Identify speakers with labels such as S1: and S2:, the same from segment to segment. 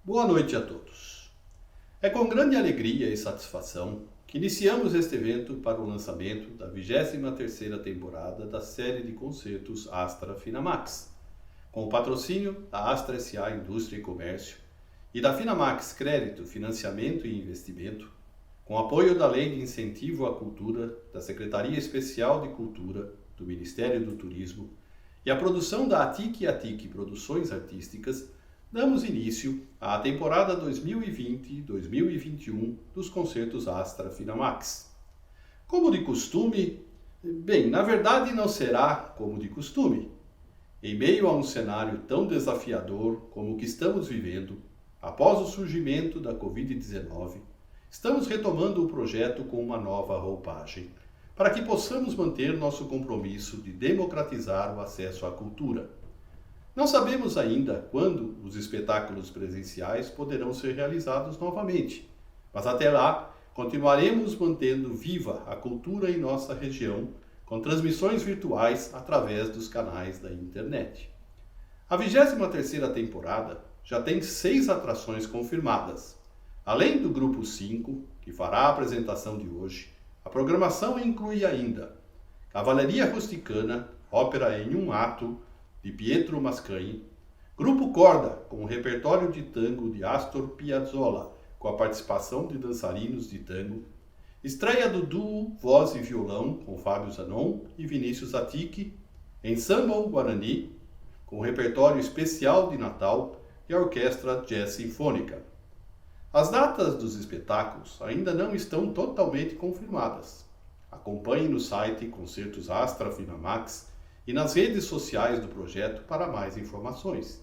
S1: Boa noite a todos. É com grande alegria e satisfação que iniciamos este evento para o lançamento da 23ª temporada da série de concertos Astra Finamax, com o patrocínio da Astra S.A. Indústria e Comércio e da Finamax Crédito, Financiamento e Investimento, com apoio da Lei de Incentivo à Cultura da Secretaria Especial de Cultura do Ministério do Turismo e a produção da ATIC e ATIC Produções Artísticas, damos início à temporada 2020-2021 dos concertos Astra Finamax. Como de costume, na verdade não será como de costume. Em meio a um cenário tão desafiador como o que estamos vivendo, após o surgimento da Covid-19, estamos retomando o projeto com uma nova roupagem, para que possamos manter nosso compromisso de democratizar o acesso à cultura. Não sabemos ainda quando os espetáculos presenciais poderão ser realizados novamente, mas até lá continuaremos mantendo viva a cultura em nossa região, com transmissões virtuais através dos canais da internet. A 23ª temporada já tem 6 atrações confirmadas. Além do Grupo 5, que fará a apresentação de hoje, a programação inclui ainda Cavalaria Rusticana, ópera em um ato, de Pietro Mascagni, Grupo Corda, com o repertório de tango de Astor Piazzolla, com a participação de dançarinos de tango, estreia do duo Voz e Violão, com Fábio Zanon e Vinícius Attic, Ensemble Guarani, com o repertório especial de Natal e a Orquestra Jazz Sinfônica. As datas dos espetáculos ainda não estão totalmente confirmadas. Acompanhe no site Concertos Astra Finamax e nas redes sociais do projeto para mais informações.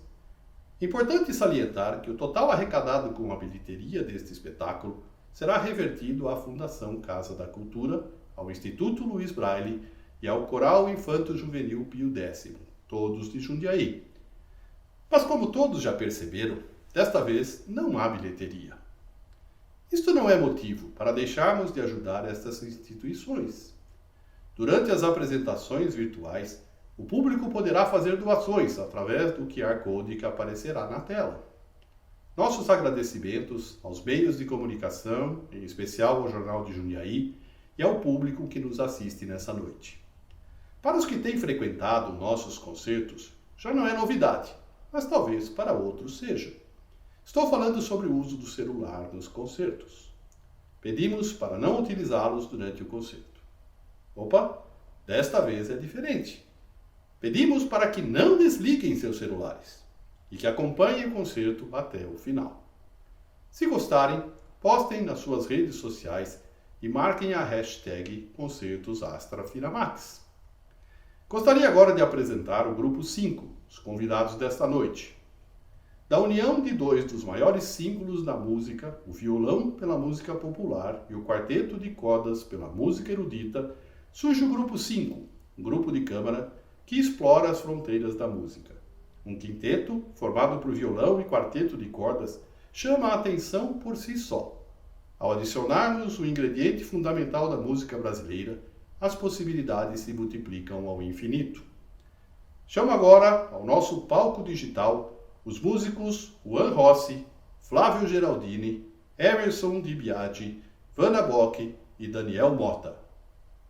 S1: Importante salientar que o total arrecadado com a bilheteria deste espetáculo será revertido à Fundação Casa da Cultura, ao Instituto Luiz Braille e ao Coral Infanto Juvenil Pio X, todos de Jundiaí. Mas como todos já perceberam, desta vez não há bilheteria. Isto não é motivo para deixarmos de ajudar estas instituições. Durante as apresentações virtuais, o público poderá fazer doações através do QR Code que aparecerá na tela. Nossos agradecimentos aos meios de comunicação, em especial ao Jornal de Jundiaí, e ao público que nos assiste nessa noite. Para os que têm frequentado nossos concertos, já não é novidade, mas talvez para outros seja. Estou falando sobre o uso do celular nos concertos. Pedimos para não utilizá-los durante o concerto. Opa, desta vez é diferente. Pedimos para que não desliguem seus celulares e que acompanhem o concerto até o final. Se gostarem, postem nas suas redes sociais e marquem a hashtag Concertos Astra Finamax. Gostaria agora de apresentar o Grupo 5, os convidados desta noite. Da união de 2 dos maiores símbolos da música, o violão pela música popular e o quarteto de cordas pela música erudita, surge o Grupo 5, um grupo de câmara que explora as fronteiras da música. Um quinteto, formado por violão e quarteto de cordas, chama a atenção por si só. Ao adicionarmos o ingrediente fundamental da música brasileira, as possibilidades se multiplicam ao infinito. Chamo agora ao nosso palco digital os músicos Juan Rossi, Flávio Geraldini, Emerson Di Biagi, Vanna Bock e Daniel Mota.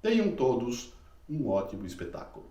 S1: Tenham todos um ótimo espetáculo.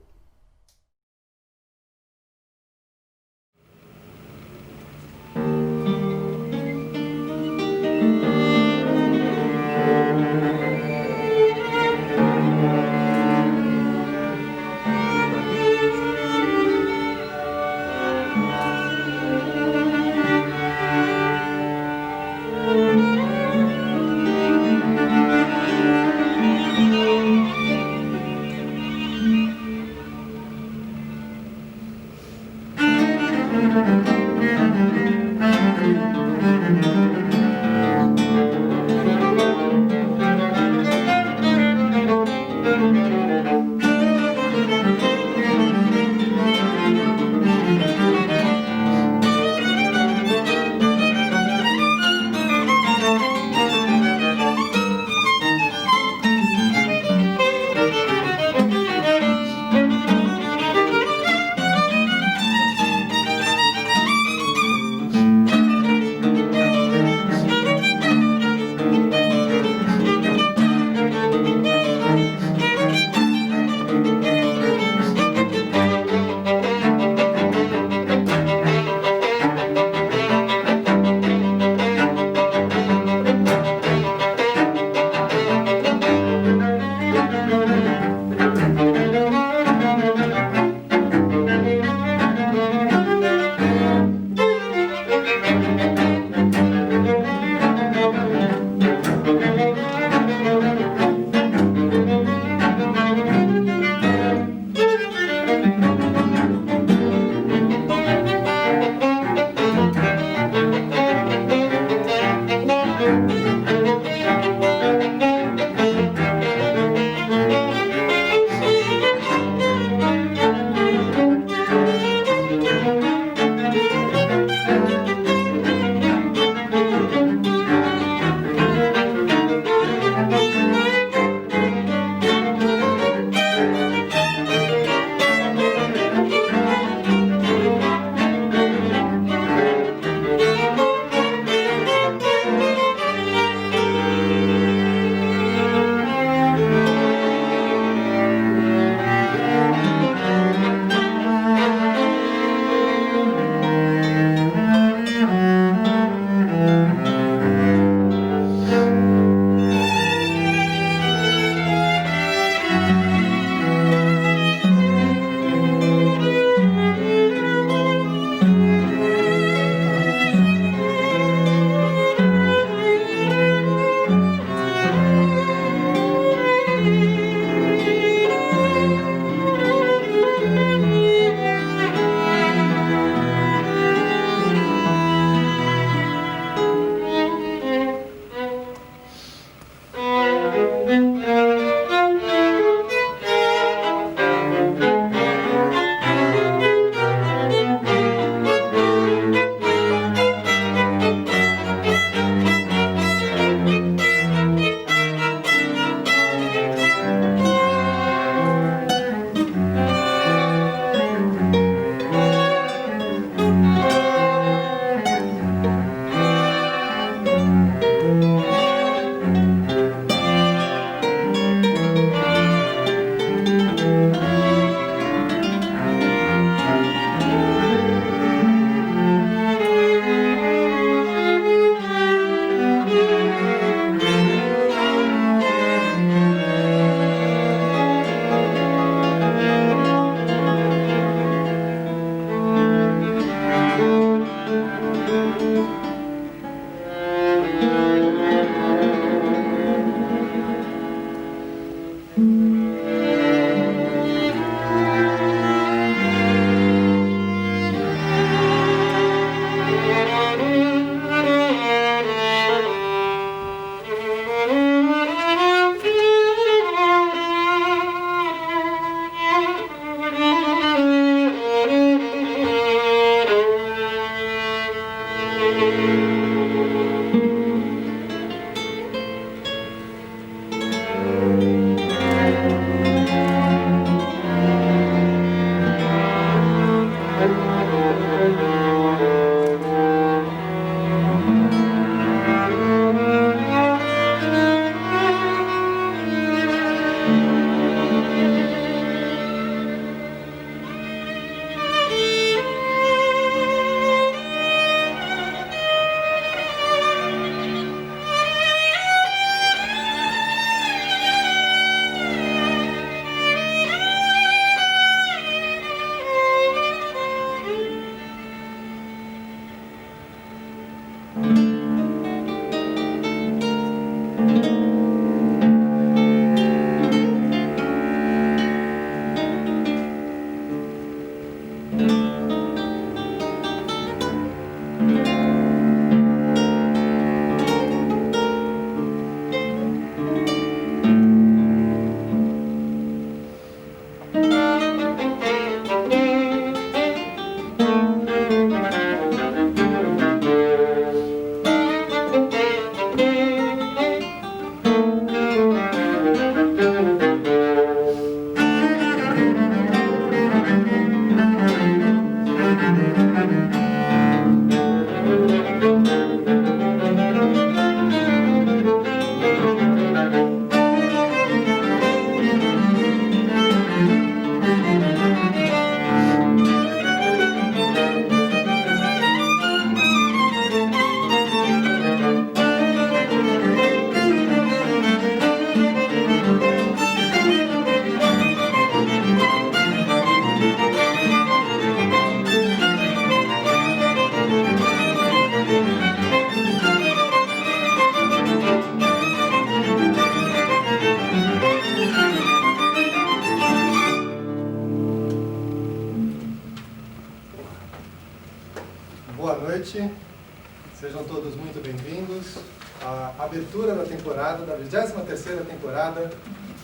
S2: Sejam todos muito bem-vindos à abertura da temporada, da 23ª temporada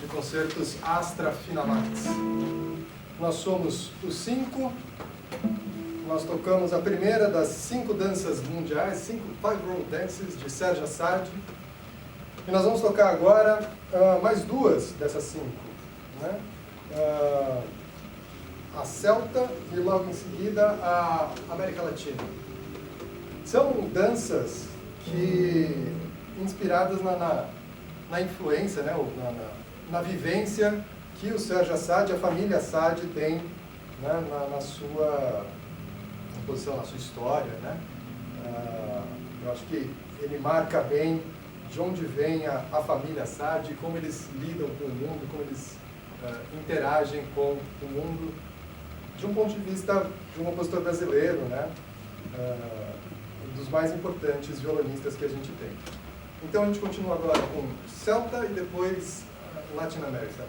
S2: de concertos Astra Finamax. Nós somos os 5, nós tocamos a primeira das 5 danças mundiais, 5 Five World Dances de Serge Assad, e nós vamos tocar agora mais 2 dessas 5, né? A Celta e logo em seguida a América Latina. São danças que inspiradas na influência, né, na vivência que o Serge Assad, a família Assad tem, né, na sua posição, na sua história, né? Eu acho que ele marca bem de onde vem a família Assad, como eles lidam com o mundo, como eles interagem com o mundo, de um ponto de vista de um compositor brasileiro, né? Um dos mais importantes violonistas que a gente tem. Então a gente continua agora com Celta e depois Latin America.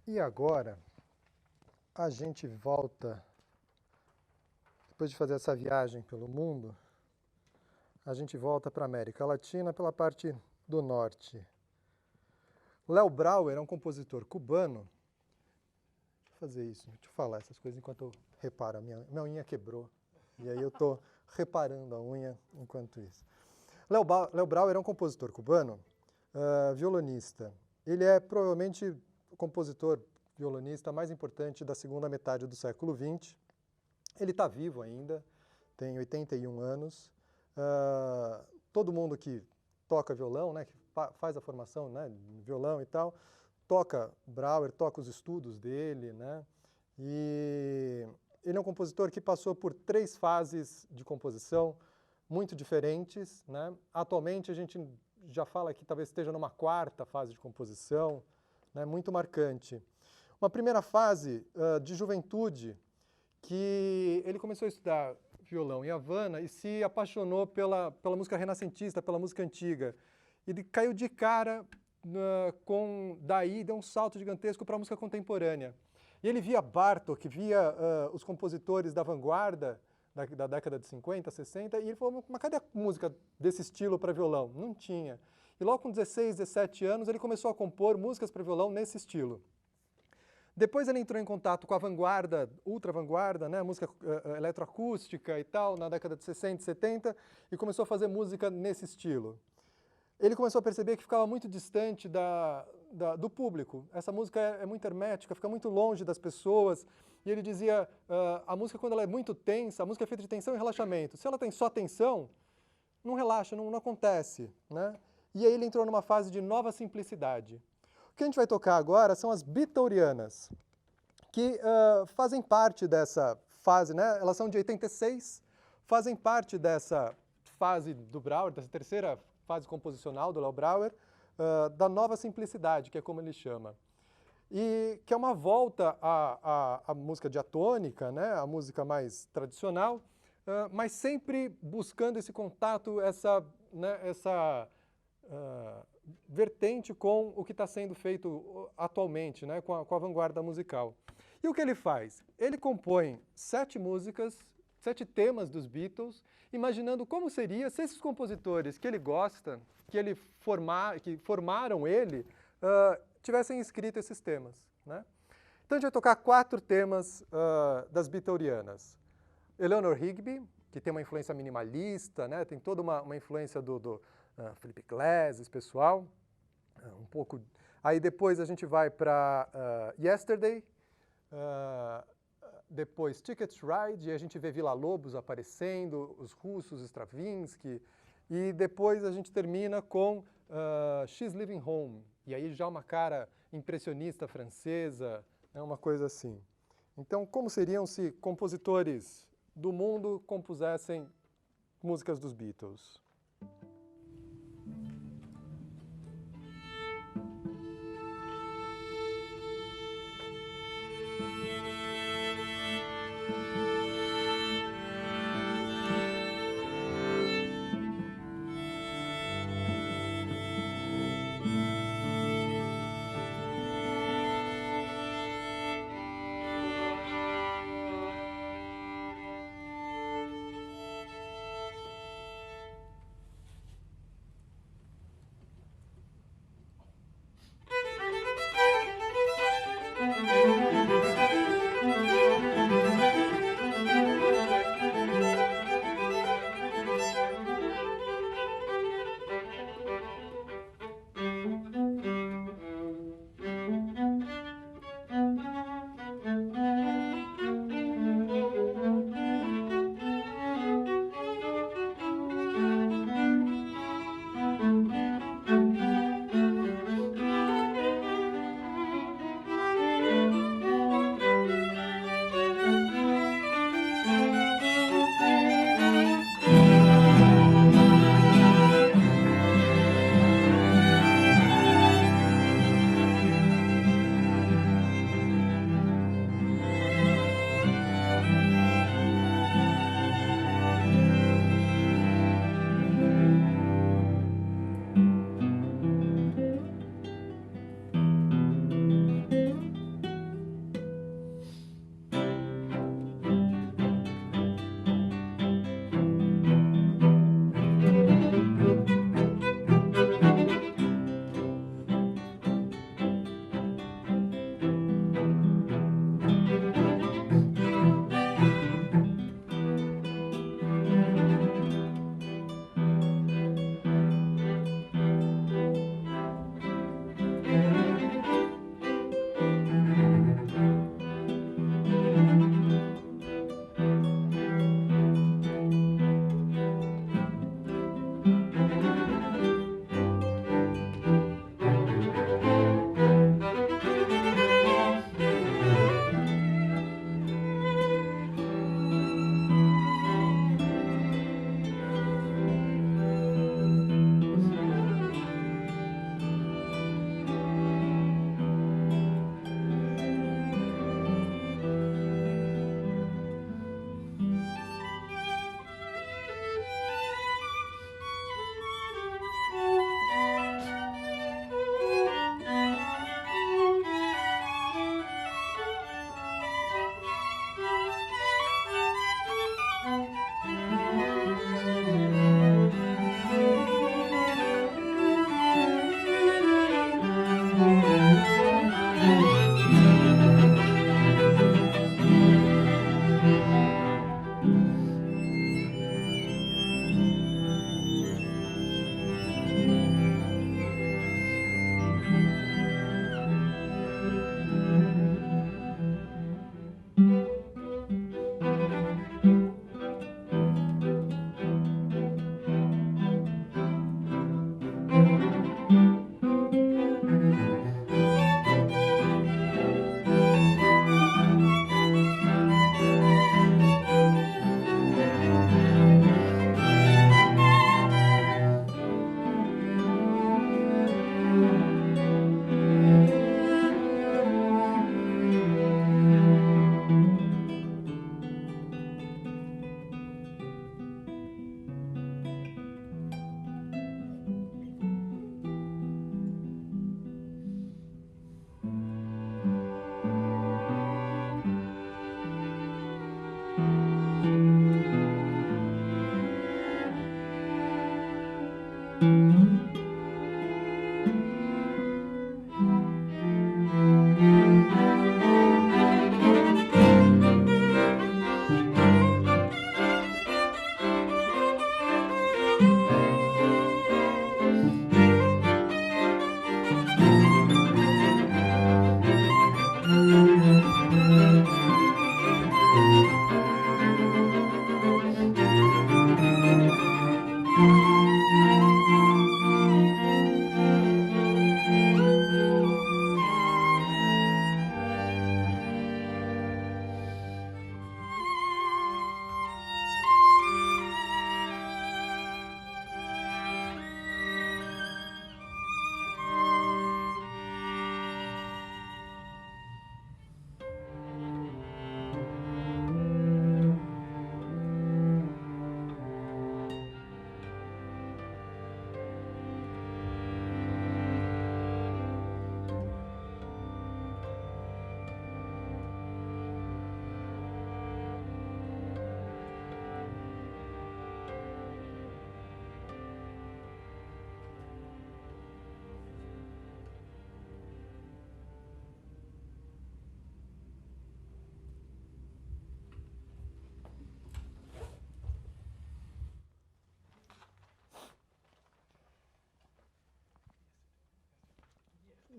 S2: E agora, a gente volta, depois de fazer essa viagem pelo mundo, a gente volta para a América Latina pela parte do norte. Léo Brauer é um compositor cubano. Deixa eu fazer isso, deixa eu falar essas coisas enquanto eu reparo. Minha unha quebrou, e aí eu estou reparando a unha enquanto isso. Léo Brauer é um compositor cubano, violonista. Ele é provavelmente o compositor violonista mais importante da segunda metade do século XX. Ele está vivo ainda, tem 81 anos. Todo mundo que toca violão, né, que faz a formação, né, de violão e tal, toca Brauer, toca os estudos dele, né, e ele é um compositor que passou por 3 fases de composição muito diferentes, né. Atualmente a gente já fala que talvez esteja numa 4ª fase de composição, né, muito marcante. Uma primeira fase de juventude, que ele começou a estudar violão em Havana e se apaixonou pela música renascentista, pela música antiga. Ele caiu de cara daí deu um salto gigantesco para a música contemporânea. E ele via Bartók, via os compositores da vanguarda da década de 50, 60, e ele falou, mas cadê a música desse estilo para violão? Não tinha. E logo com 16, 17 anos, ele começou a compor músicas para violão nesse estilo. Depois ele entrou em contato com a vanguarda, ultra-vanguarda, né, música eletroacústica e tal, na década de 60 e 70, e começou a fazer música nesse estilo. Ele começou a perceber que ficava muito distante do público. Essa música é muito hermética, fica muito longe das pessoas. E ele dizia, a música, quando ela é muito tensa, a música é feita de tensão e relaxamento. Se ela tem só tensão, não relaxa, não acontece, né? E aí ele entrou numa fase de nova simplicidade. O que a gente vai tocar agora são as Beatlesianas, que fazem parte dessa fase, né? Elas são de 86, fazem parte dessa fase do Brauer, dessa terceira fase composicional do Léo Brauer. da nova simplicidade, que é como ele chama. E que é uma volta à música diatônica, né, a música mais tradicional, mas sempre buscando esse contato, essa vertente com o que está sendo feito atualmente, né, com a vanguarda musical. E o que ele faz? Ele compõe 7 músicas, 7 temas dos Beatles, imaginando como seria se esses compositores que ele gosta, que formaram ele, tivessem escrito esses temas, né? Então a gente vai tocar 4 temas das Beatlesianas. Eleanor Rigby, que tem uma influência minimalista, né? Tem toda uma influência do Philip Glass, esse pessoal. Um pouco. Aí depois a gente vai para Yesterday, depois Ticket to Ride, e a gente vê Villa-Lobos aparecendo, os russos, Stravinsky, e depois a gente termina com She's Living Home, e aí já uma cara impressionista francesa, é uma coisa assim. Então, como seriam se compositores do mundo compusessem músicas dos Beatles?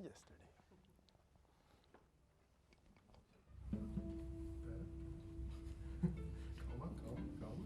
S3: yesterday.
S2: Calma, calma, calma.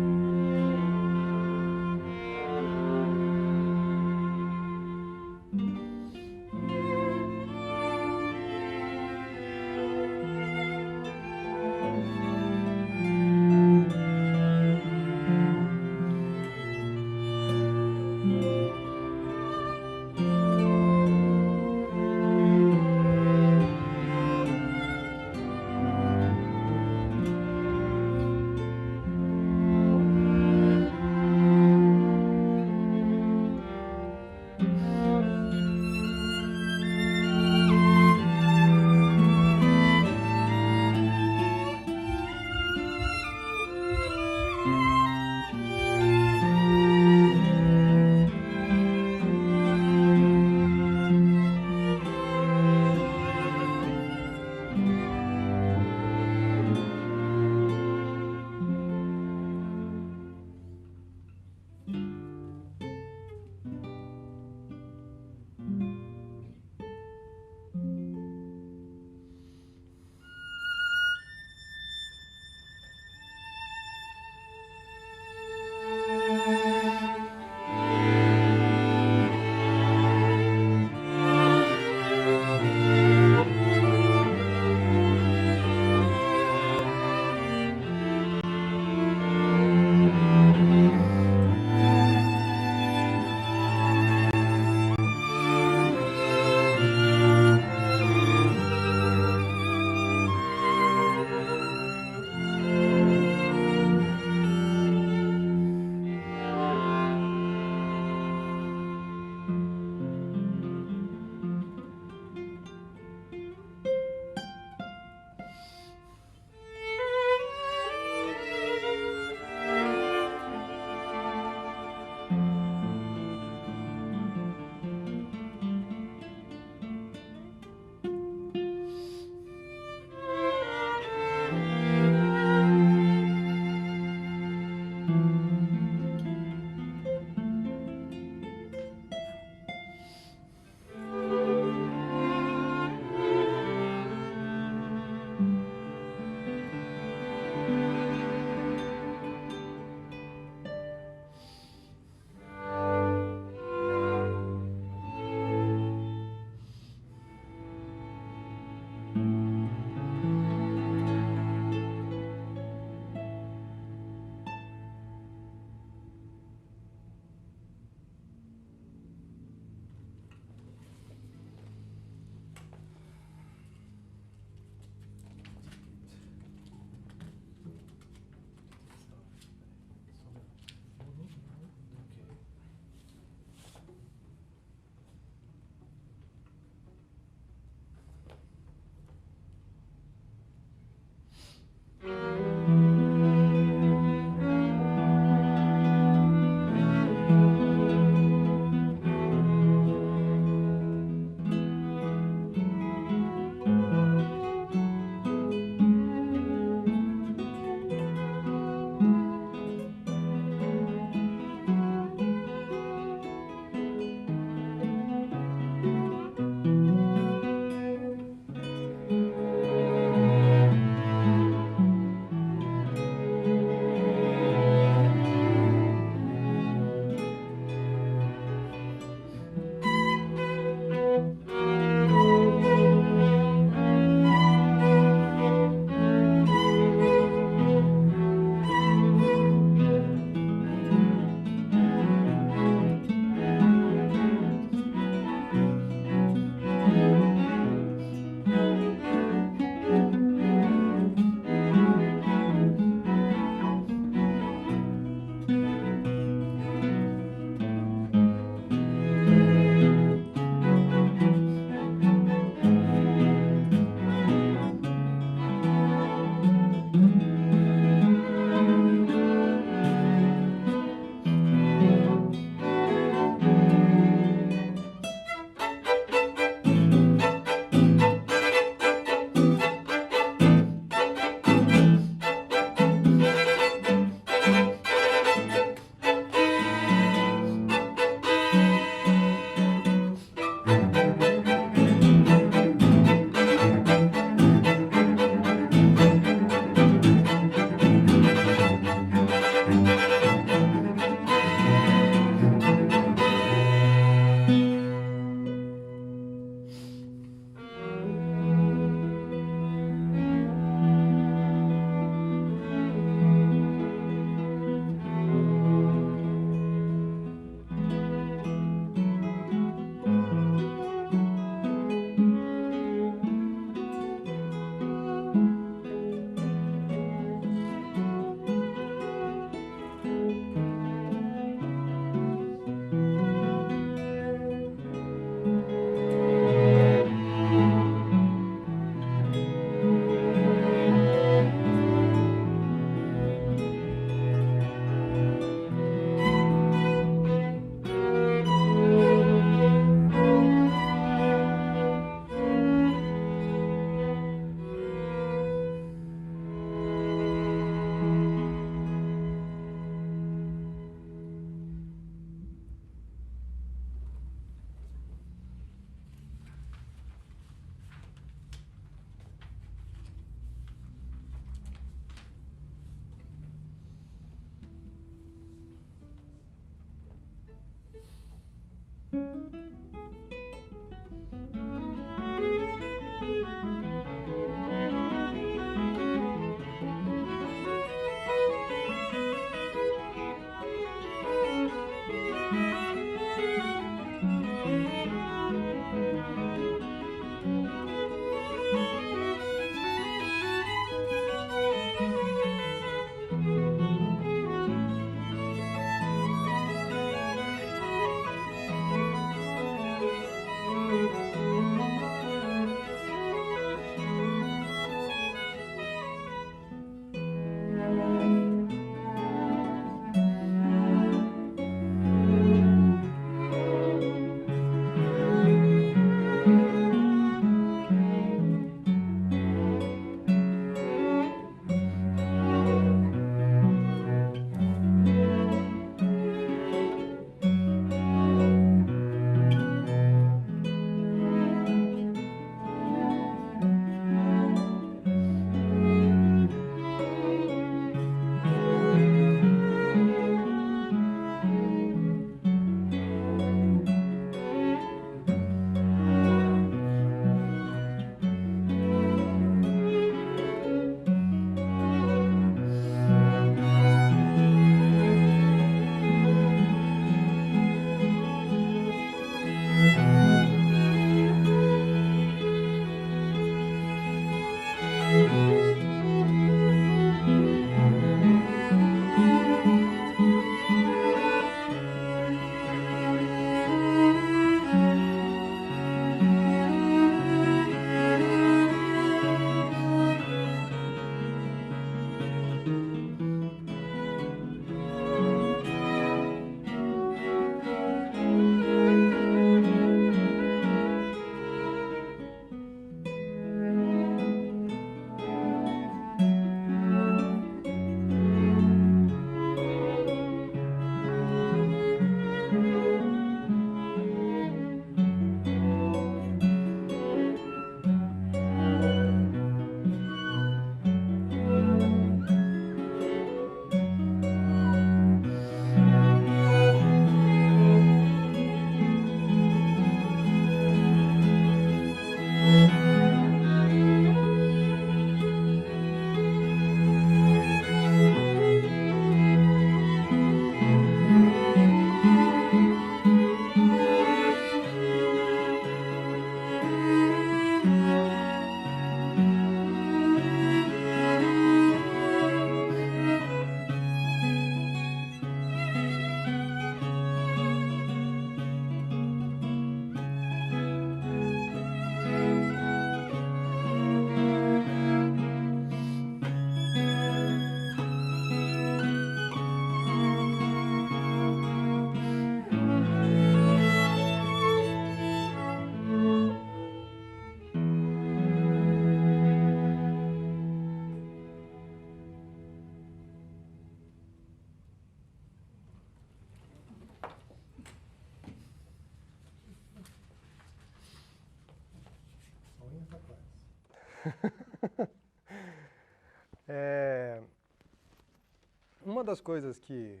S2: Uma das coisas que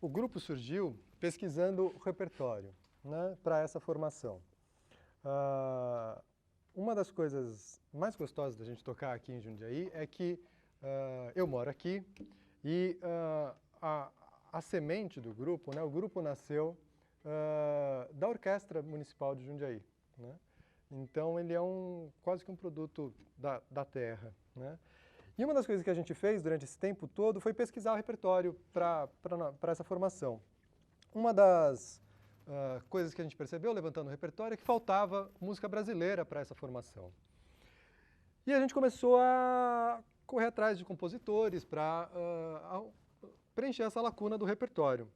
S2: o grupo surgiu pesquisando o repertório, né, para essa formação. Uma das coisas mais gostosas da gente tocar aqui em Jundiaí é que eu moro aqui e a semente do grupo, né, o grupo nasceu da Orquestra Municipal de Jundiaí, né? Então ele é quase que um produto da terra, né? E uma das coisas que a gente fez durante esse tempo todo foi pesquisar o repertório para essa formação. Uma das coisas que a gente percebeu, levantando o repertório, é que faltava música brasileira para essa formação. E a gente começou a correr atrás de compositores para preencher essa lacuna do repertório.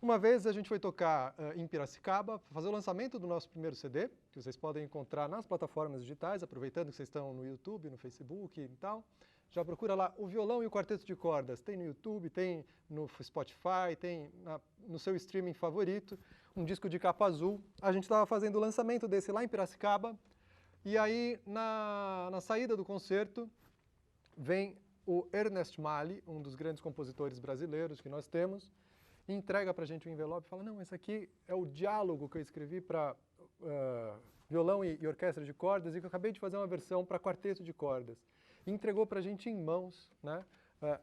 S2: Uma vez a gente foi tocar em Piracicaba, fazer o lançamento do nosso primeiro CD, que vocês podem encontrar nas plataformas digitais, aproveitando que vocês estão no YouTube, no Facebook e tal. Já procura lá o Violão e o Quarteto de Cordas. Tem no YouTube, tem no Spotify, tem no seu streaming favorito, um disco de capa azul. A gente estava fazendo o lançamento desse lá em Piracicaba, e aí na saída do concerto vem o Ernest Mali, um dos grandes compositores brasileiros que nós temos, e entrega para a gente um envelope e fala, não, esse aqui é o diálogo que eu escrevi para violão e orquestra de cordas e que eu acabei de fazer uma versão para quarteto de cordas. E entregou para a gente em mãos, né,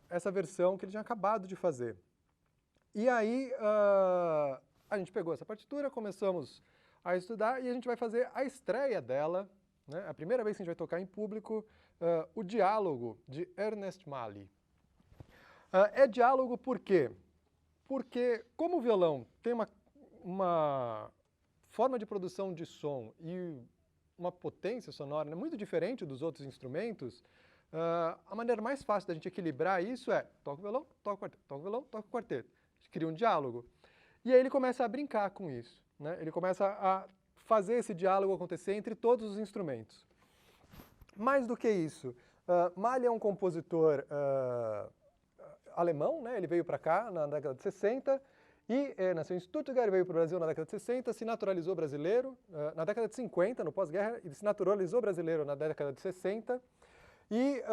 S2: essa versão que ele tinha acabado de fazer. E aí a gente pegou essa partitura, começamos a estudar e a gente vai fazer a estreia dela, né, a primeira vez que a gente vai tocar em público, o diálogo de Ernest Mali. É diálogo por quê? Porque, como o violão tem uma forma de produção de som e uma potência sonora, né, muito diferente dos outros instrumentos, a maneira mais fácil da gente equilibrar isso é toca o violão, toca o quarteto, toca o violão, toca o quarteto. A gente cria um diálogo. E aí ele começa a brincar com isso, né? Ele começa a fazer esse diálogo acontecer entre todos os instrumentos. Mais do que isso, Mali é um compositor alemão, né? Ele veio para cá na década de 60 e nasceu em Stuttgart, veio para o Brasil na década de 60, se naturalizou brasileiro na década de 50, no pós-guerra, ele se naturalizou brasileiro na década de 60 e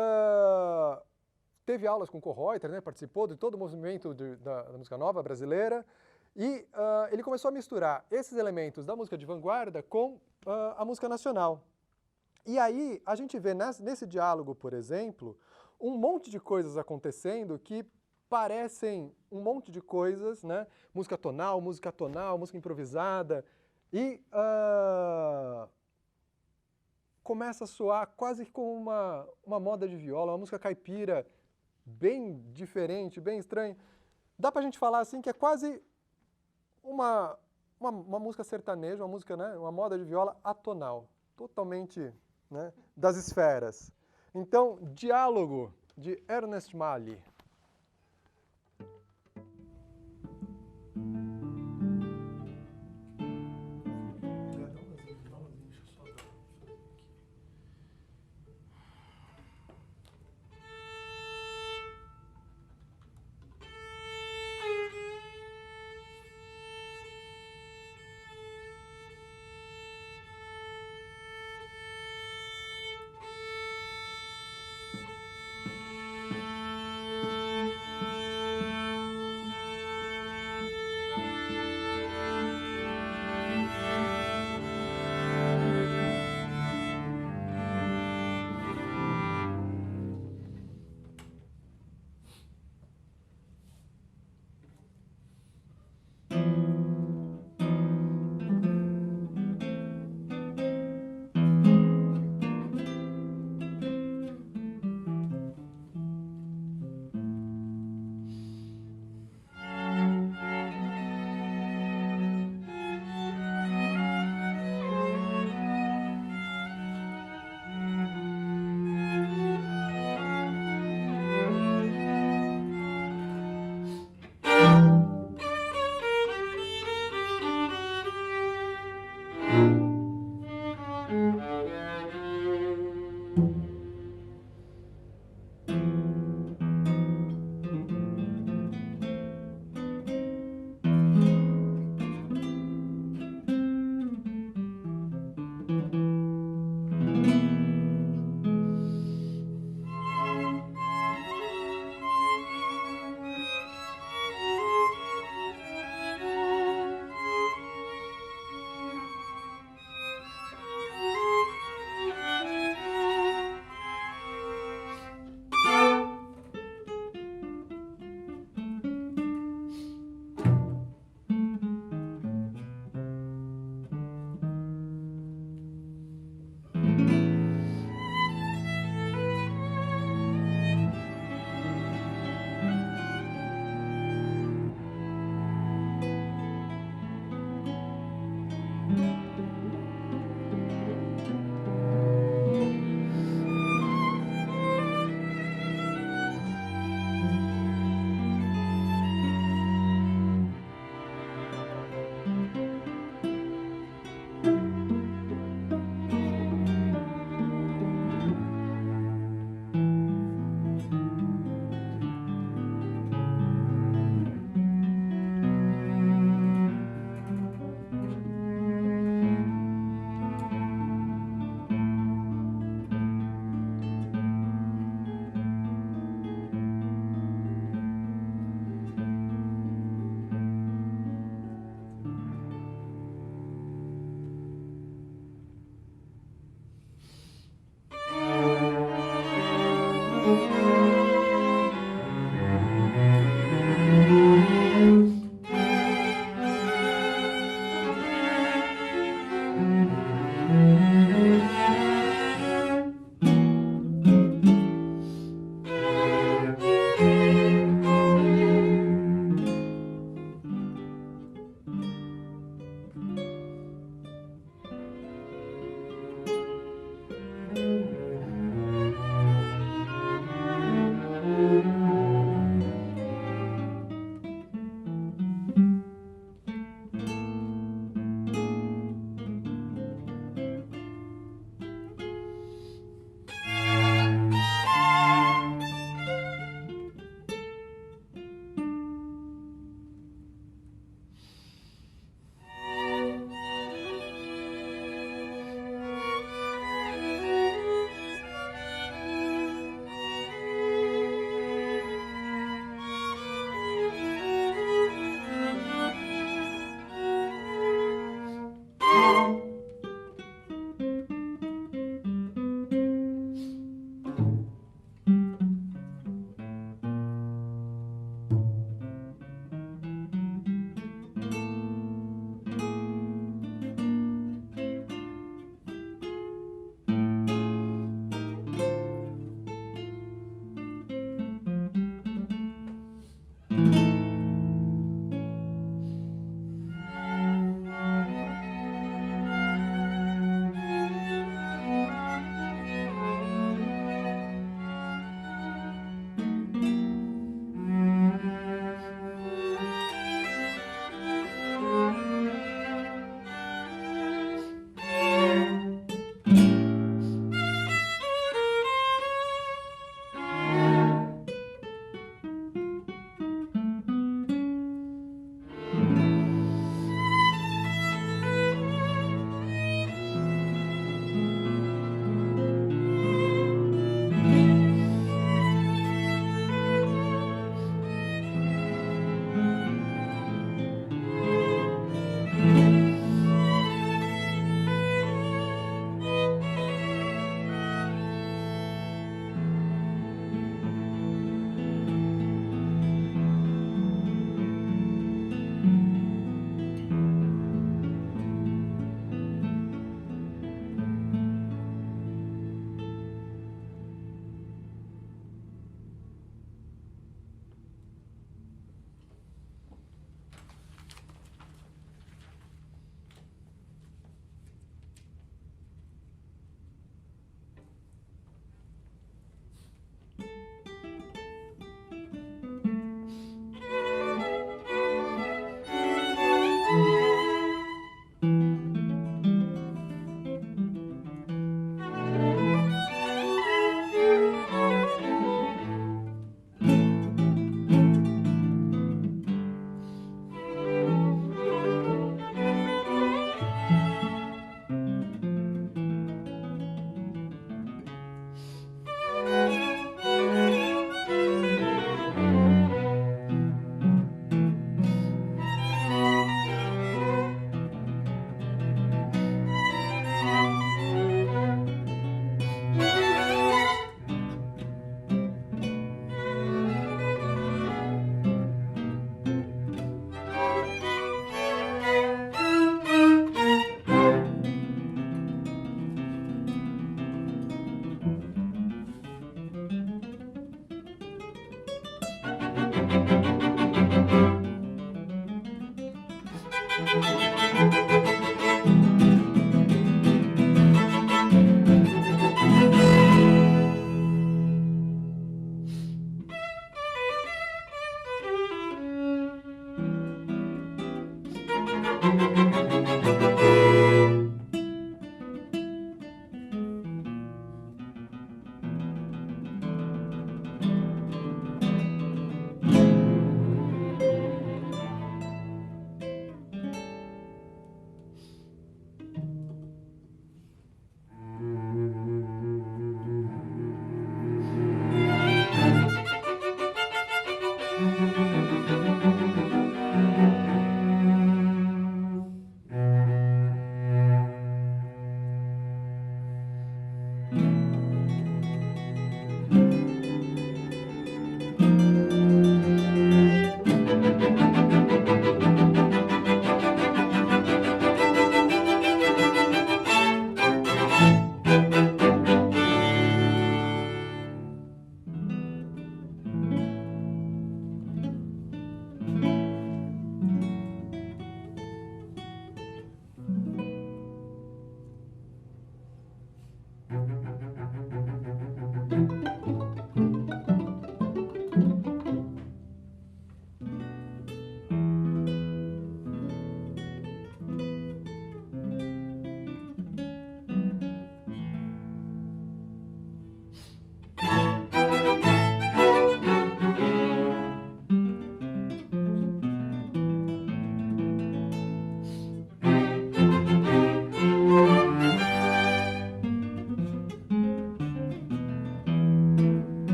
S2: teve aulas com Kohreuter, né? Participou de todo o movimento da música nova brasileira e ele começou a misturar esses elementos da música de vanguarda com a música nacional. E aí a gente vê nesse diálogo, por exemplo, um monte de coisas acontecendo que parecem um monte de coisas, né? Música tonal, música improvisada, e começa a soar quase como uma moda de viola, uma música caipira bem diferente, bem estranha. Dá pra gente falar assim que é quase uma música sertaneja, uma música, né? Uma moda de viola atonal, totalmente, né, das esferas. Então, diálogo de Ernest Mali.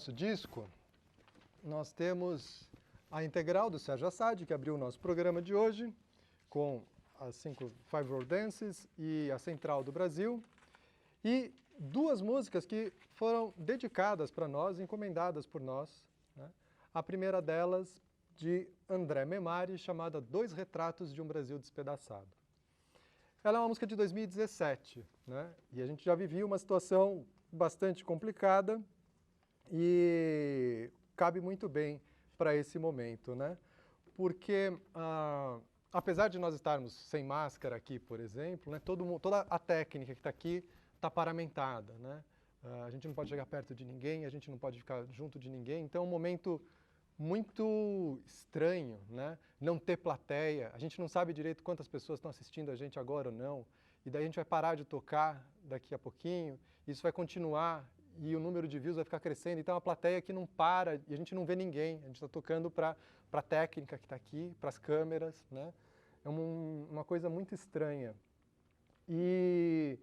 S2: nosso disco, nós temos a integral do Sérgio Assad, que abriu o nosso programa de hoje, com as 5 Five World Dances e a Central do Brasil, e 2 músicas que foram dedicadas para nós, encomendadas por nós, né? A primeira delas, de André Memari, chamada Dois Retratos de um Brasil Despedaçado. Ela é uma música de 2017, né? E a gente já vivia uma situação bastante complicada e cabe muito bem para esse momento, né? Porque, apesar de nós estarmos sem máscara aqui, por exemplo, né, toda a técnica que está aqui está paramentada, né? A gente não pode chegar perto de ninguém, a gente não pode ficar junto de ninguém, então é um momento muito estranho, né? Não ter plateia, a gente não sabe direito quantas pessoas estão assistindo a gente agora ou não, e daí a gente vai parar de tocar daqui a pouquinho, isso vai continuar e o número de views vai ficar crescendo, então é uma plateia que não para e a gente não vê ninguém, a gente está tocando para a técnica que está aqui, para as câmeras, né? É uma coisa muito estranha. E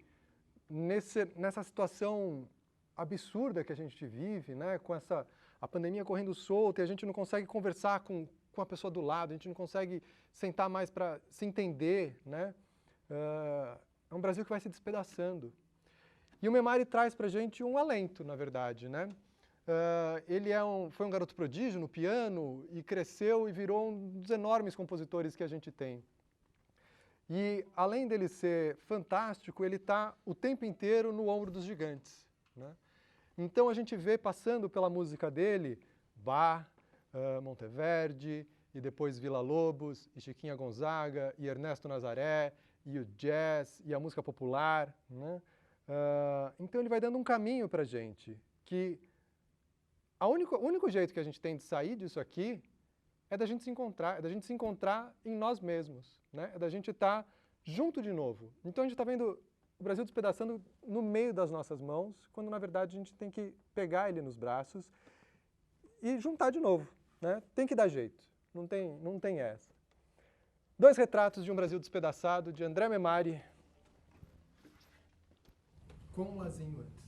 S2: nessa situação absurda que a gente vive, né, com a pandemia correndo solta e a gente não consegue conversar com a pessoa do lado, a gente não consegue sentar mais para se entender, né? É um Brasil que vai se despedaçando. E o Memari traz para a gente um alento, na verdade, né? Ele foi um garoto prodígio no piano e cresceu e virou um dos enormes compositores que a gente tem. E, além dele ser fantástico, ele está o tempo inteiro no ombro dos gigantes, né? Então, a gente vê passando pela música dele, Bach, Monteverdi, e depois Villa-Lobos, e Chiquinha Gonzaga, e Ernesto Nazaré, e o jazz, e a música popular, né? Então, ele vai dando um caminho para a gente, que o único jeito que a gente tem de sair disso aqui é da gente se encontrar em nós mesmos, né? É da gente estar junto de novo. Então a gente está vendo o Brasil despedaçando no meio das nossas mãos, quando na verdade a gente tem que pegar ele nos braços e juntar de novo, né? Tem que dar jeito, não tem essa. Dois Retratos de um Brasil Despedaçado, de André Memari. Com um lazinho antes.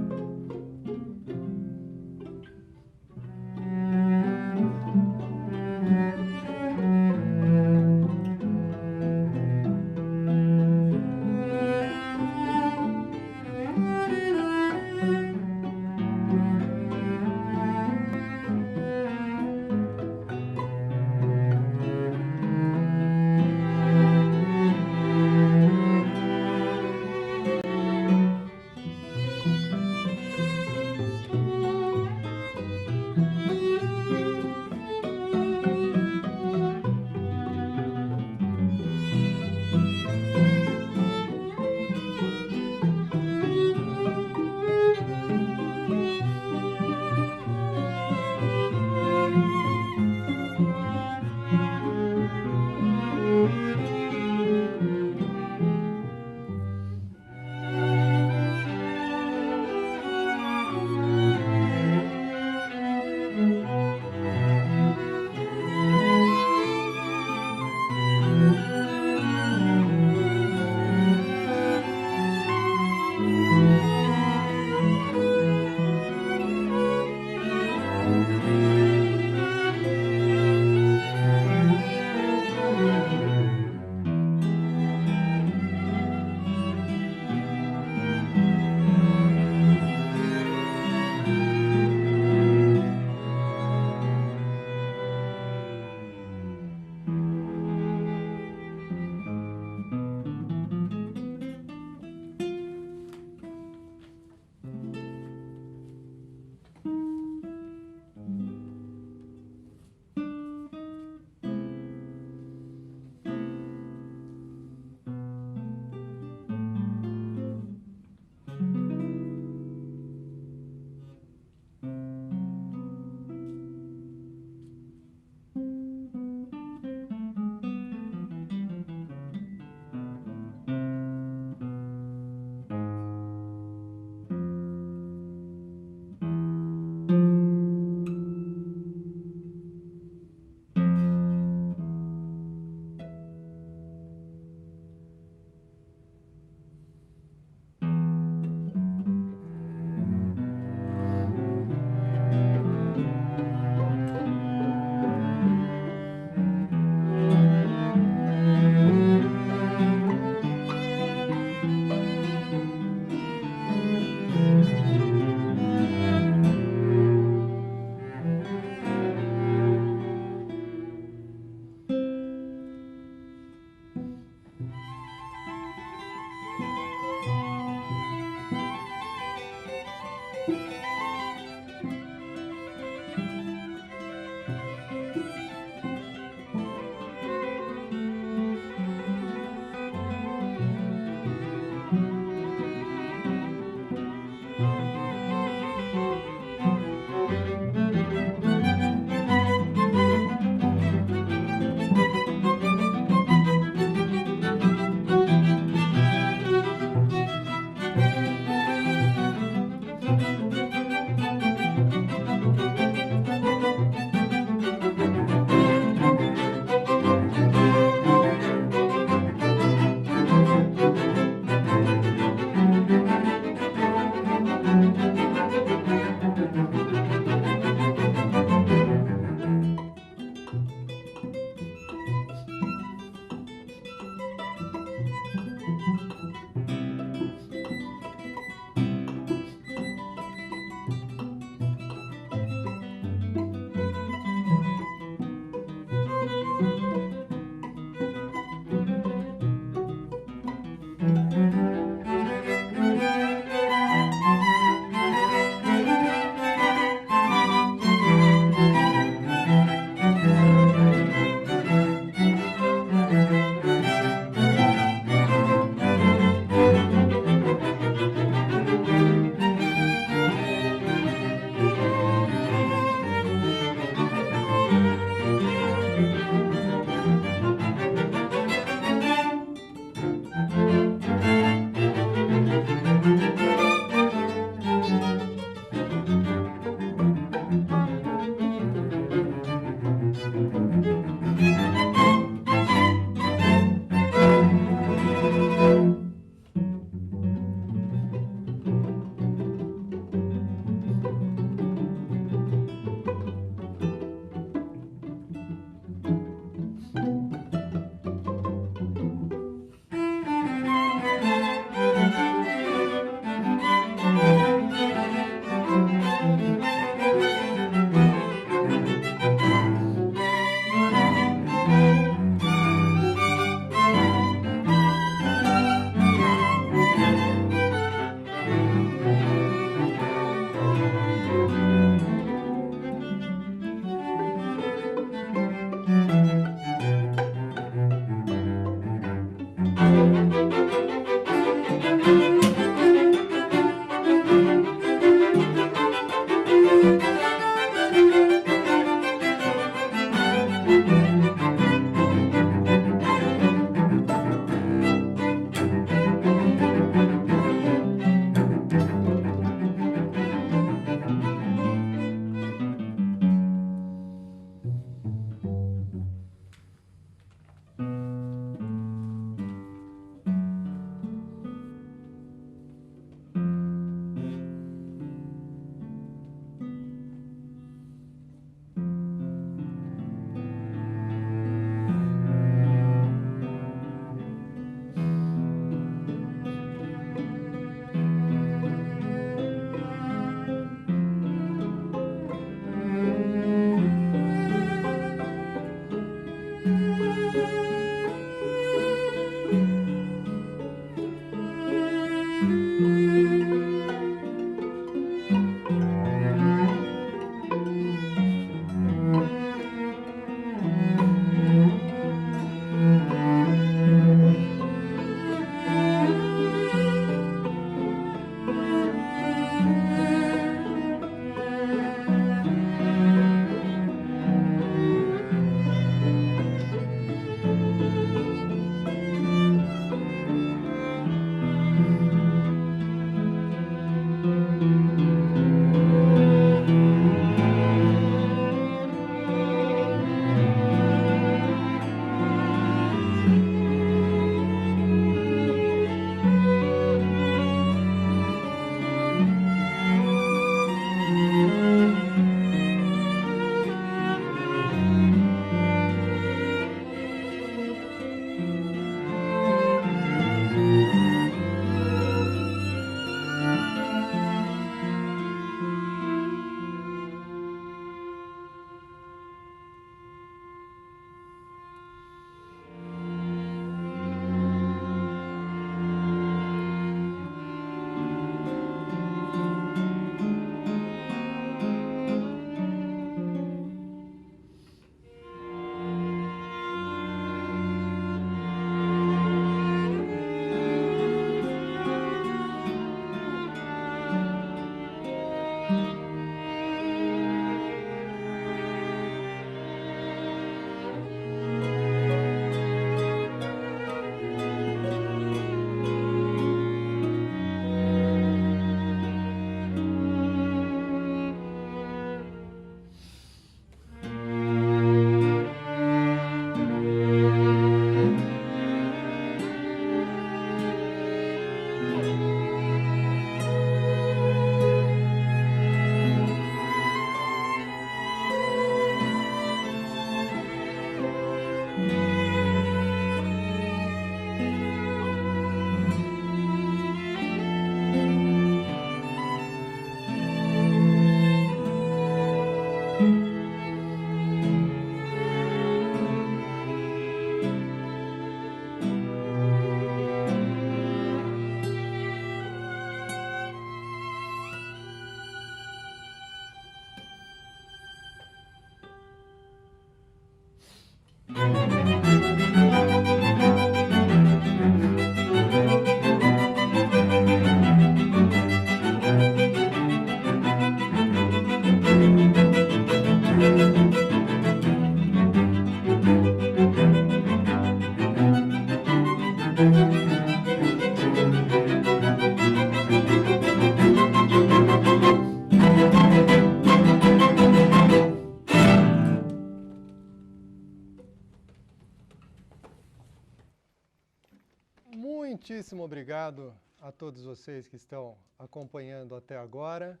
S2: muitíssimo obrigado a todos vocês que estão acompanhando até agora.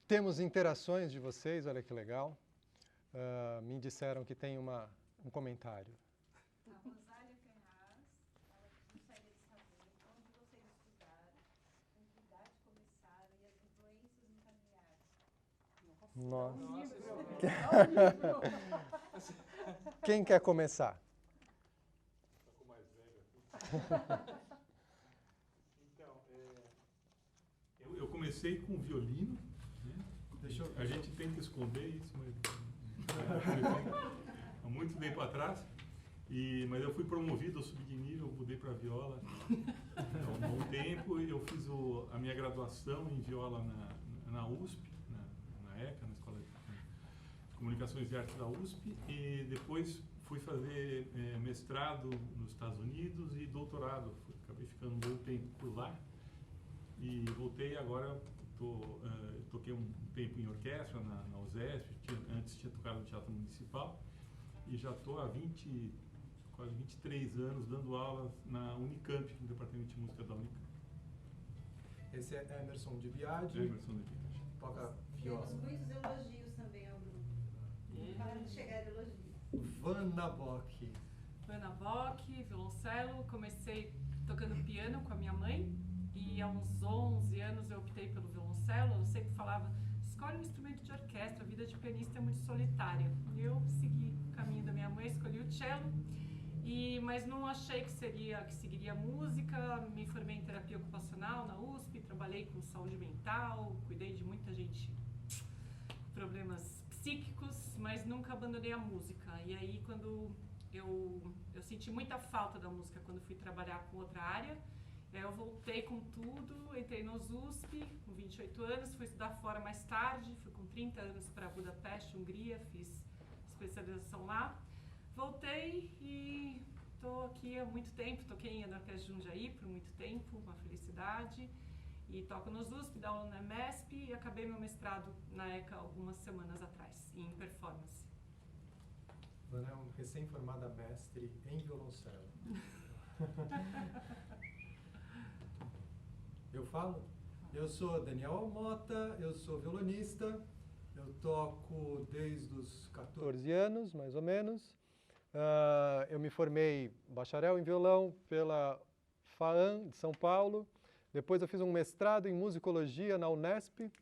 S2: Temos interações de vocês, olha que legal. Me disseram que tem um comentário.
S3: A Rosália Ferraz, ela gostaria de saber onde vocês estudaram, com que idade começaram e as influências no
S2: Nossa. Quem quer começar?
S4: Com mais velho aqui. Então, eu comecei com violino, né? A gente tenta esconder isso, mas há muito tempo atrás. Mas eu fui promovido ao subnível, mudei para viola há um bom tempo. Eu fiz a minha graduação em viola na USP, na ECA, na Escola de Comunicações e Artes da USP, e depois fui fazer mestrado nos Estados Unidos e doutorado. Acabei ficando um bom tempo por lá e voltei agora. Toquei um tempo em orquestra na USESP, antes tinha tocado no Teatro Municipal e já estou há quase 23 anos dando aulas na Unicamp, no Departamento de Música da Unicamp.
S2: Esse é Emerson de Biagi.
S4: Emerson de Biagi.
S2: Toca viola.
S3: Temos muitos elogios também ao grupo. Para de chegar de elogios.
S2: Vanna Bock.
S5: Vanna Bock, violoncelo. Comecei tocando piano com a minha mãe e há uns 11 anos eu optei pelo violoncelo. Eu sempre falava, escolhe um instrumento de orquestra, a vida de pianista é muito solitária. E eu segui o caminho da minha mãe, escolhi o cello. Mas não achei que seguiria música. Me formei em terapia ocupacional na USP, trabalhei com saúde mental, cuidei de muita gente com problemas psíquicos, mas nunca abandonei a música. E aí quando eu senti muita falta da música quando fui trabalhar com outra área, eu voltei com tudo, entrei nos USP com 28 anos, fui estudar fora mais tarde, fui com 30 anos para Budapeste, Hungria, fiz especialização lá. Voltei e estou aqui há muito tempo, toquei na Orquestra de Jundiaí por muito tempo, uma felicidade. E toco nos USP, dou aula na MESP e acabei meu mestrado na ECA algumas semanas atrás, em performance.
S2: Vanna é uma recém-formada mestre em violoncelo. Eu falo? Eu sou Daniel Mota, eu sou violonista, eu toco desde os 14 anos, mais ou menos. Eu me formei bacharel em violão pela FAAM de São Paulo. Depois eu fiz um mestrado em musicologia na Unesp.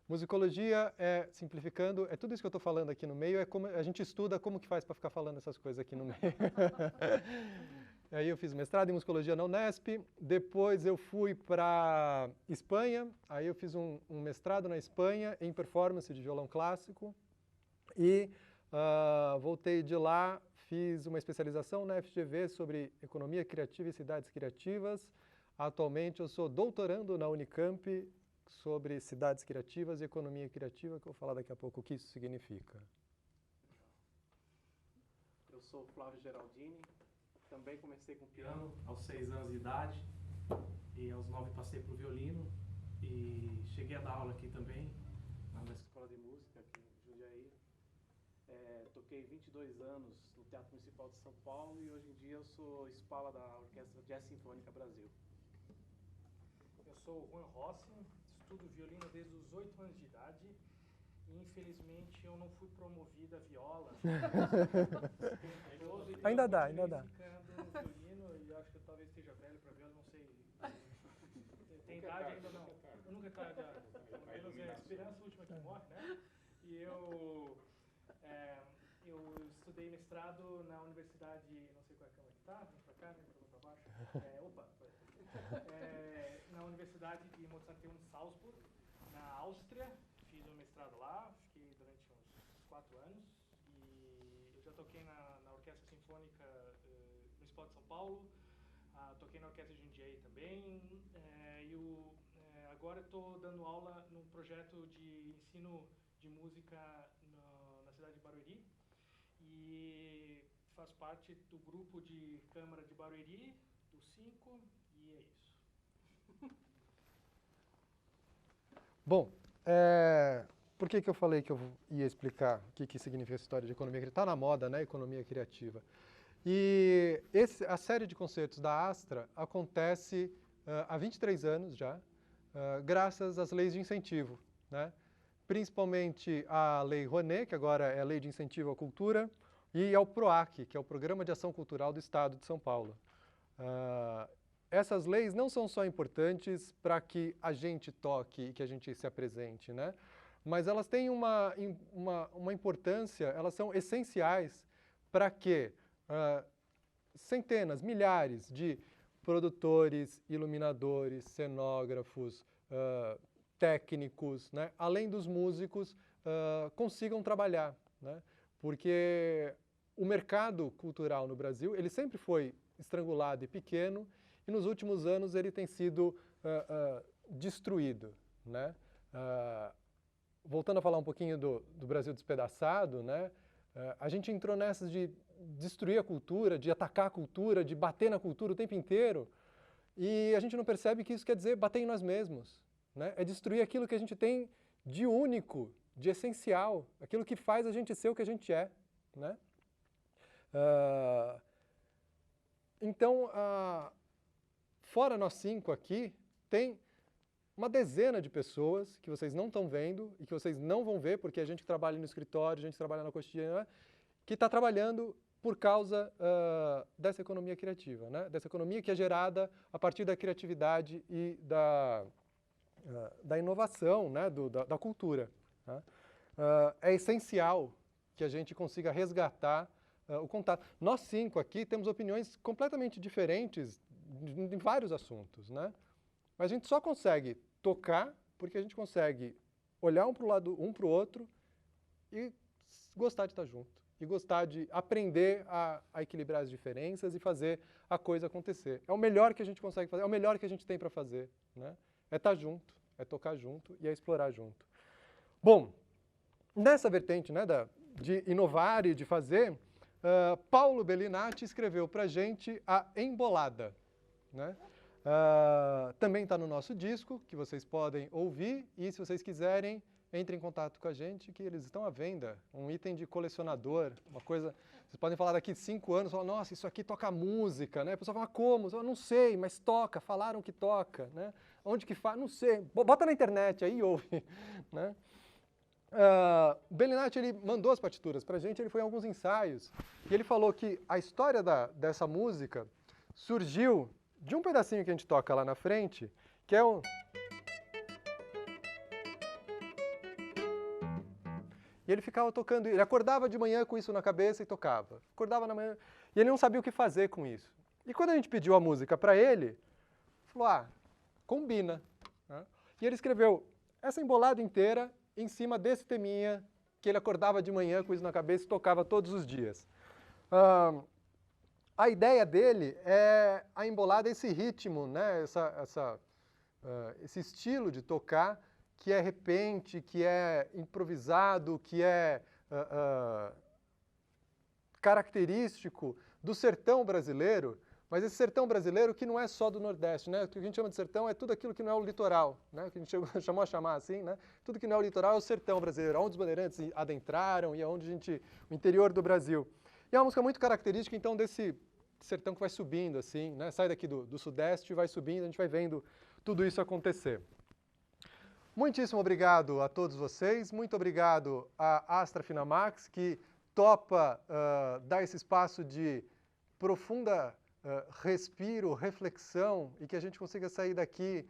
S2: Musicologia simplificando, tudo isso que eu estou falando aqui no meio, como a gente estuda como que faz para ficar falando essas coisas aqui no meio. Aí eu fiz mestrado em musicologia na Unesp, depois eu fui para Espanha, aí eu fiz um mestrado na Espanha em performance de violão clássico e voltei de lá, fiz uma especialização na FGV sobre economia criativa e cidades criativas. Atualmente eu sou doutorando na Unicamp sobre cidades criativas e economia criativa, que eu vou falar daqui a pouco o que isso significa.
S6: Eu sou Flávio Geraldini, também comecei com piano aos 6 anos de idade e aos 9 passei para o violino e cheguei a dar aula aqui também, na Escola de Música, aqui em Jundiaí. Toquei 22 anos no Teatro Municipal de São Paulo e hoje em dia eu sou espala da Orquestra Jazz Sinfônica Brasil.
S7: Eu sou o Juan Rossi, estudo violino desde os 8 anos de idade e infelizmente eu não fui promovido a viola.
S2: Ainda dá.
S7: Ficando no violino e acho que eu talvez esteja velho para viola, não sei. Tem idade ainda não. Eu nunca tarde, pelo menos é a esperança última que morre, né? E eu estudei mestrado na universidade, não sei qual é a câmera que tá, vem para cá, vem para baixo. Na Universidade de Mozarteum de Salzburg, na Áustria. Fiz um mestrado lá, fiquei durante uns 4 anos e eu já toquei na Orquestra Sinfônica Municipal de São Paulo, toquei na Orquestra de Jundiaí também agora estou dando aula num projeto de ensino de música na cidade de Barueri e faço parte do grupo de Câmara de Barueri, do 5, e é isso.
S2: Bom, por que eu falei que eu ia explicar o que significa essa história de economia criativa? Está na moda, né, economia criativa. E a série de concertos da Astra acontece há 23 anos já, graças às leis de incentivo, né? Principalmente a Lei Rouanet, que agora é a Lei de Incentivo à Cultura, e ao PROAC, que é o Programa de Ação Cultural do Estado de São Paulo. Essas leis não são só importantes para que a gente toque e que a gente se apresente, né? Mas elas têm uma importância, elas são essenciais para que centenas, milhares de produtores, iluminadores, cenógrafos, técnicos, né, além dos músicos, consigam trabalhar, né? Porque o mercado cultural no Brasil, ele sempre foi estrangulado e pequeno, e nos últimos anos ele tem sido destruído, né? Voltando a falar um pouquinho do Brasil despedaçado, né? A gente entrou nessas de destruir a cultura, de atacar a cultura, de bater na cultura o tempo inteiro, e a gente não percebe que isso quer dizer bater em nós mesmos, né? É destruir aquilo que a gente tem de único, de essencial, aquilo que faz a gente ser o que a gente é, né? Então, fora nós 5 aqui, tem uma dezena de pessoas que vocês não estão vendo e que vocês não vão ver, porque a gente trabalha no escritório, a gente trabalha na cotidiana, que está trabalhando por causa dessa economia criativa, né? Dessa economia que é gerada a partir da criatividade e da inovação, né? Da cultura, né? É essencial que a gente consiga resgatar o contato. Nós 5 aqui temos opiniões completamente diferentes em vários assuntos, né? Mas a gente só consegue tocar porque a gente consegue olhar um para o lado, um para o outro e gostar de estar junto. E gostar de aprender a equilibrar as diferenças e fazer a coisa acontecer. É o melhor que a gente consegue fazer, é o melhor que a gente tem para fazer, né? É estar junto, é tocar junto e é explorar junto. Bom, nessa vertente, né, de inovar e de fazer, Paulo Bellinati escreveu para a gente a Embolada, né? Também está no nosso disco, que vocês podem ouvir, e se vocês quiserem, entre em contato com a gente, que eles estão à venda. Um item de colecionador, uma coisa... Vocês podem falar daqui 5 anos, falar, nossa, isso aqui toca música, né? A pessoa fala, como? Eu não sei, mas toca, falaram que toca, né? Onde que faz? Não sei. Bota na internet aí e ouve, né? Bellinati, ele mandou as partituras para a gente, ele foi em alguns ensaios, e ele falou que a história dessa música surgiu de um pedacinho que a gente toca lá na frente, que é um... E ele ficava tocando, ele acordava de manhã com isso na cabeça e tocava. Acordava na manhã, e ele não sabia o que fazer com isso. E quando a gente pediu a música para ele falou, combina, né? E ele escreveu essa embolada inteira em cima desse teminha que ele acordava de manhã com isso na cabeça e tocava todos os dias. A ideia dele é a embolada, esse ritmo, né? Esse estilo de tocar que é repente, que é improvisado, que é característico do sertão brasileiro, mas esse sertão brasileiro que não é só do Nordeste, né? O que a gente chama de sertão é tudo aquilo que não é o litoral, né? Que a gente chamou a chamar assim, né? Tudo que não é o litoral é o sertão brasileiro, onde os bandeirantes adentraram e é onde o interior do Brasil. E é uma música muito característica, então, desse sertão que vai subindo, assim, né? Sai daqui do Sudeste e vai subindo, a gente vai vendo tudo isso acontecer. Muitíssimo obrigado a todos vocês, muito obrigado à Astra Finamax, que topa dar esse espaço de profunda respiro, reflexão, e que a gente consiga sair daqui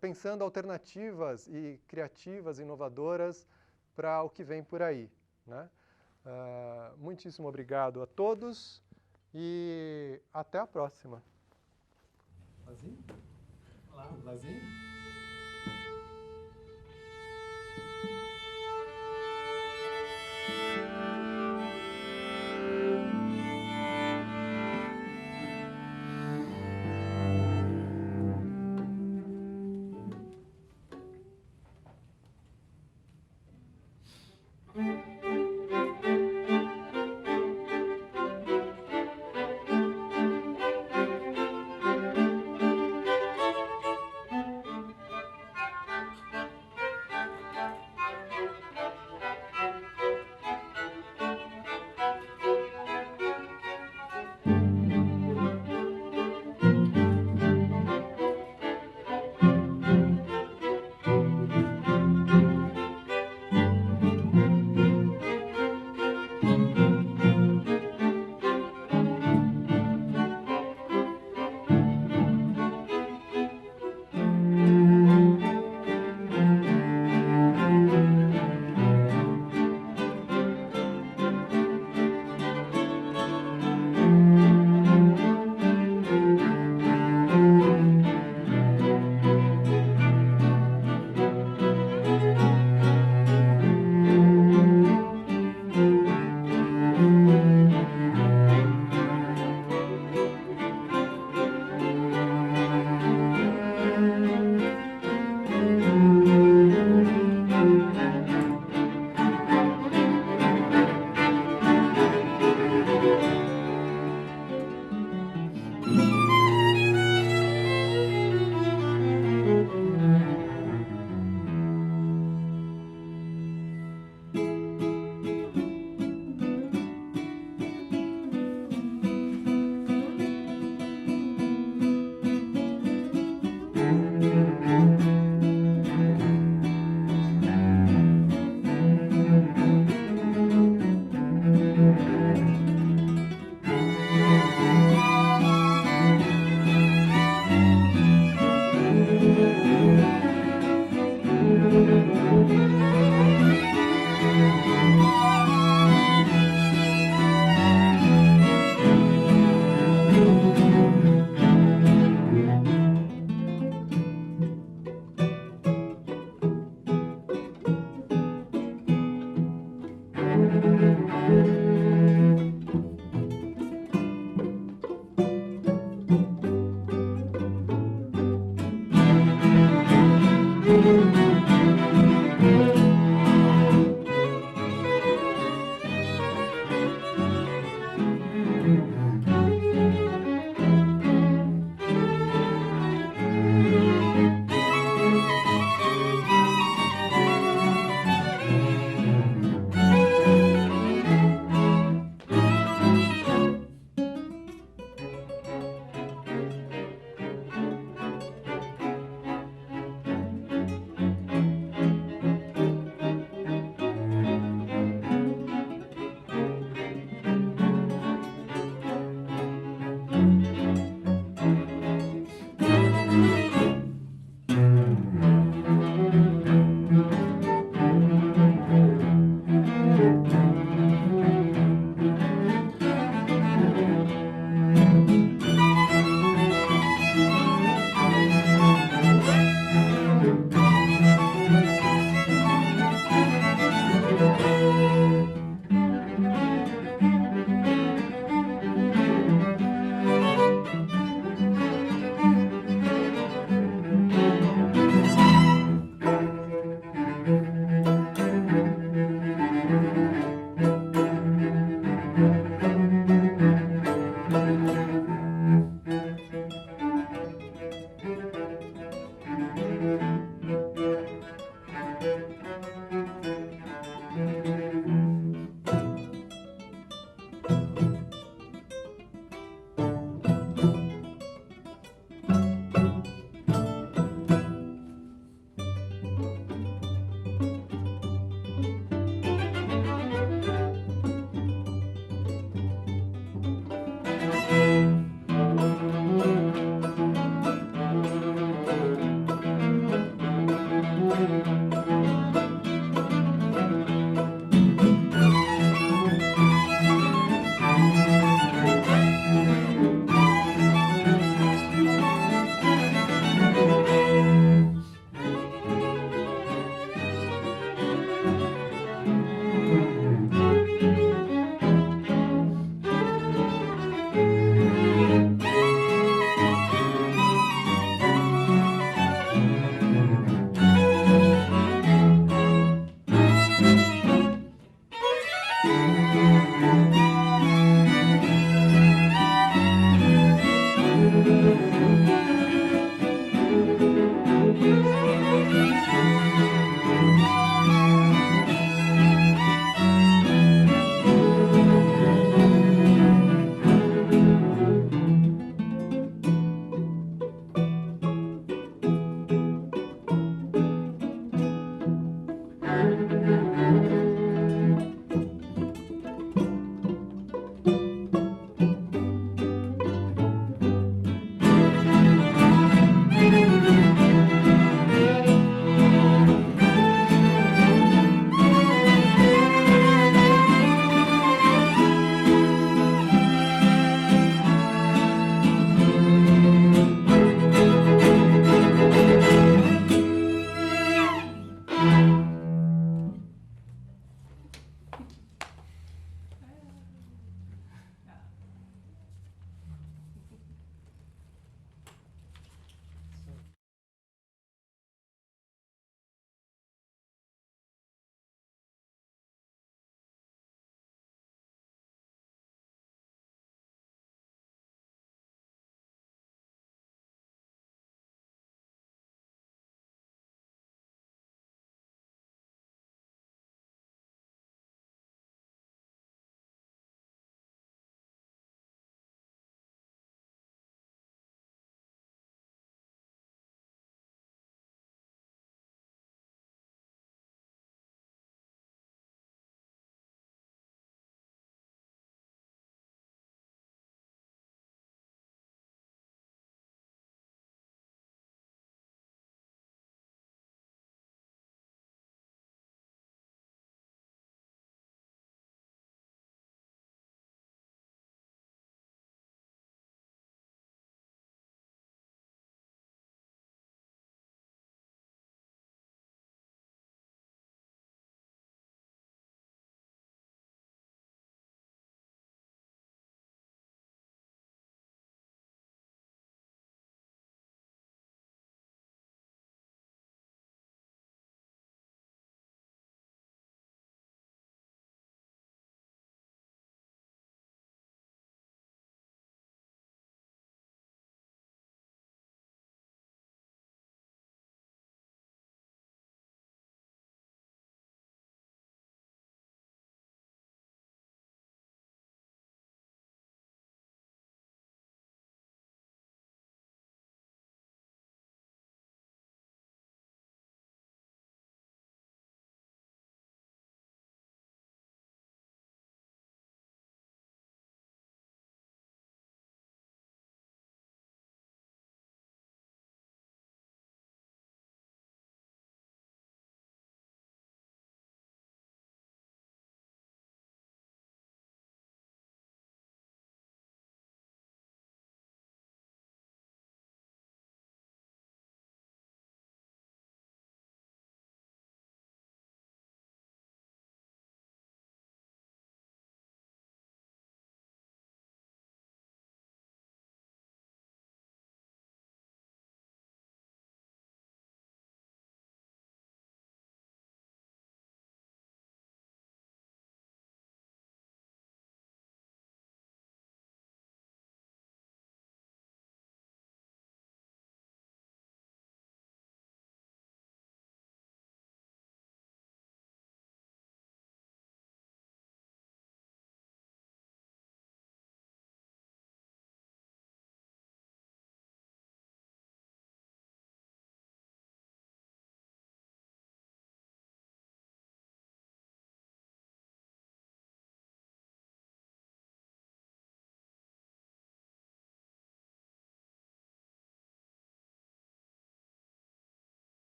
S2: pensando alternativas e criativas, inovadoras para o que vem por aí, né? Muitíssimo obrigado a todos e até a próxima. Lazinho? Olá, Lazinho?
S3: Música